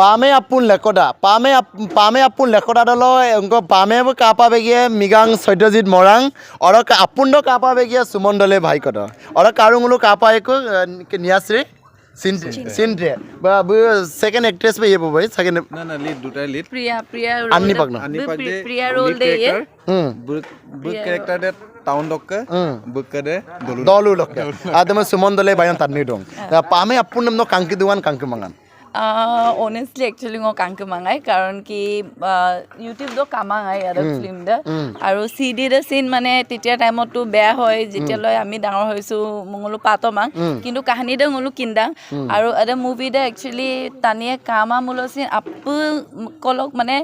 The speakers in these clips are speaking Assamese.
apun lekoda. Pame apun lekoda dolo engko pame kapa begie migang Satyajit Morang. Ora apun do kapa begie Sumon dole bhai koda. Ora karungulu kapa eko Niasri. Sindre. Ba second actress पे ये बोल second ना lead दूसरा lead Priya Anni Pagna Priya role दे ये book character दे town dokke book करे dolu lokke ada mas Sumon dole bayan tanni dong pame apun namno kangki duan kangki mangan honestly actually ngo kangke mangai karon ki YouTube do kamangai ada film da aru CD da scene mane titia time to beya hoy jetia loy ami dangor hoisu mongolu pato mang kintu kahani da ngolu kindang aru ada movie da actually tanie kama mulo scene apu kolok mane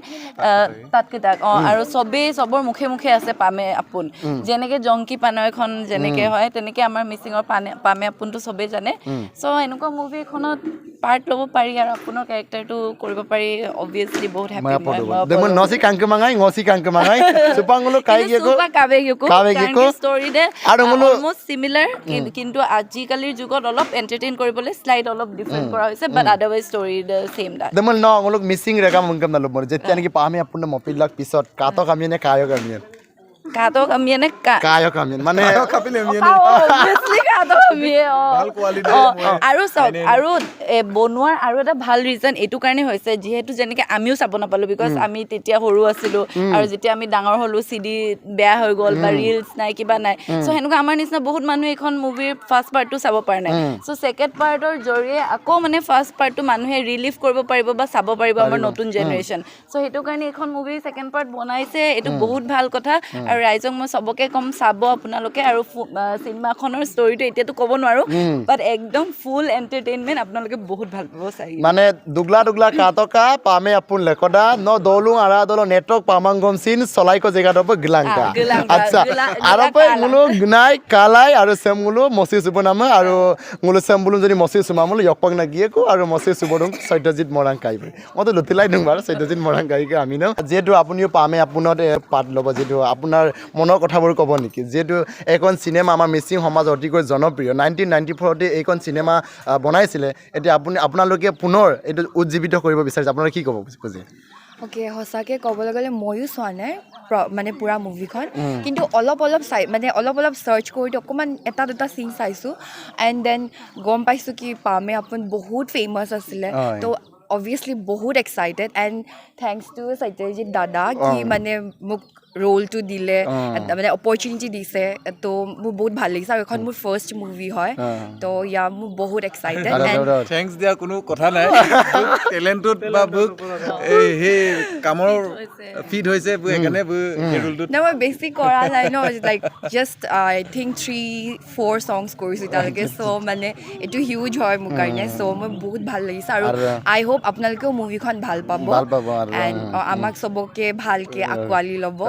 tat kitak aru sobe sobor mukhe mukhe ase pame apun jeneke jongki panoy khon jeneke hoy teneke amar missing or pame apun to sobe jane so enuko movie khonot part lobo pari আর আপোনাৰ ক্যাৰেক্টাৰটো কৰিব পাৰি obviously বহুত হ্যাপি দেমন নসি কাংকে মাঙাই ngsi কাংকে মাঙাই সুপাঙ্গুলো কাই গেকো সুপা কাবে গেকো কাবে গেকো স্টোরি দে আৰু মুলো অলমোস্ট সিমিলাৰ কিন্তু আজি কালিৰ যুগত অলপ এন্টাৰটেইন কৰিবলৈ স্লাইড অলপ ডিফাৰেন্ট কৰা হৈছে বাট আদাৰৱাইজ স্টোৰি দে সেম দা দেমন ন ngulok মিসিং ৰেগা মংকাম না লবৰ যেতিয়া নেকি পামি আপুনি মপিলাক পিছত কাটক আমি নে কায়ক আমি কাটক আমি নে কায়ক আমি মানে কাপিলে আমি obviously কাটক আমি ভাল কোৱালিটি আৰু সব আৰু বনোৱাৰ আৰু এটা ভাল ৰিজন এটো কাৰণে হৈছে যেহেতু যেনেকে আমিও চাব নাপালো বিকজ আমি তেতিয়া সৰু আছিলো আৰু যেতিয়া আমি ডাঙৰ হলো সিডি বেয়া হৈ গল বা ৰিলস নাই কিবা নাই সো হেনুকা আমাৰ নিচিনা বহুত মানুহ এখন মুভিৰ ফাৰ্স্ট পাৰ্টটো চাব পাৰে নাই সো সেকেন্ড পাৰ্টৰ জৰিয়ে আকৌ মানে ফাৰ্স্ট পাৰ্টটো মানুহে ৰিলিভ কৰিব পাৰিব বা চাব পাৰিব আমাৰ নতুন জেনাৰেশন সো হেতু কাৰণে এখন মুভি সেকেন্ড পাৰ্ট বনাইছে এটো বহুত ভাল কথা আৰু ৰাইজক মই সবকে কম চাব আপোনালোকে আৰু সিনেমাখনৰ ষ্টৰীটো এতিয়াতো ক'ব নোৱাৰো বাট একদম ফুল এন্টাৰটেইনমেন্ট আপোনালোকে বহুত ভাল পাব চাই মানে দুগলা কাটকা পামে আপুন লেকডা ন দলু আৰা দল নেটৱৰ্ক পামাংগম সিন সলাইকো জেগা দব গিলাংকা আচ্ছা আৰপে মুলো গনাই কালাই আৰু সেমগুলো মসি সুবনাম আৰু মুলো সেমবুলো যদি মসি সুমামুলো যপক না গিয়েকো আৰু মসি সুবদং সত্যজিৎ মৰাং কাইবে মতে লতিলাই দং বাৰ সত্যজিৎ মৰাং কাইকে আমি ন যেটো আপুনিও পামে আপুনত পাত লব যেটো আপোনাৰ মনৰ কথাবোৰ ক'ব নেকি যেটো এখন সিনেমা আমাৰ মিছিং সমাজ অতিকৈ জনপ্ৰিয় 1994 তে এইখন সিনেমা বনাইছিলে এতিয়া আপোনালোকে পুনৰ এটো উজ্জীৱিত কৰিব বিচাৰিছে আপোনালোকে কি ক'ব খুজে ওকে হসাকে ক'বলৈ গ'লে ময়ো চোৱা নাই মানে পুৰা মুভিখন কিন্তু অলপ চাই মানে অলপ সাৰ্চ কৰি অকমান এটা দুটা সিন চাইছো এণ্ড দেন গম পাইছো কি পামে আপোন বহুত ফেমাছ আছিলে তো obviously বহুত excited and thanks to Satyajit দাদা কি মানে মোক ৰোলটো দিলে মানে অপৰচুনিটি দিছে তো মোৰ বহুত ভাল লাগিছে আৰু এখন মোৰ ফাৰ্ষ্ট মুভি হয় তো ইয়া মোৰ বহুত এক্সাইটেড থ্যাঙ্কস দিয়া কোনো কথা নাই টেলেন্টত বা বুক হে কামৰ ফিট হৈছে বু এখানে বু শেডুলটো না মই বেছি কৰা নাই ন লাইক জাস্ট আই থিংক 3-4 songs কৰিছো তালৈকে সো মানে এটো হিউজ হয় মোৰ কাৰণে সো মই বহুত ভাল লাগিছে আৰু আই হোপ আপোনালোকেও মুভিখন ভাল পাব এণ্ড আমাক সবকে ভালকে আকোৱালি ল'ব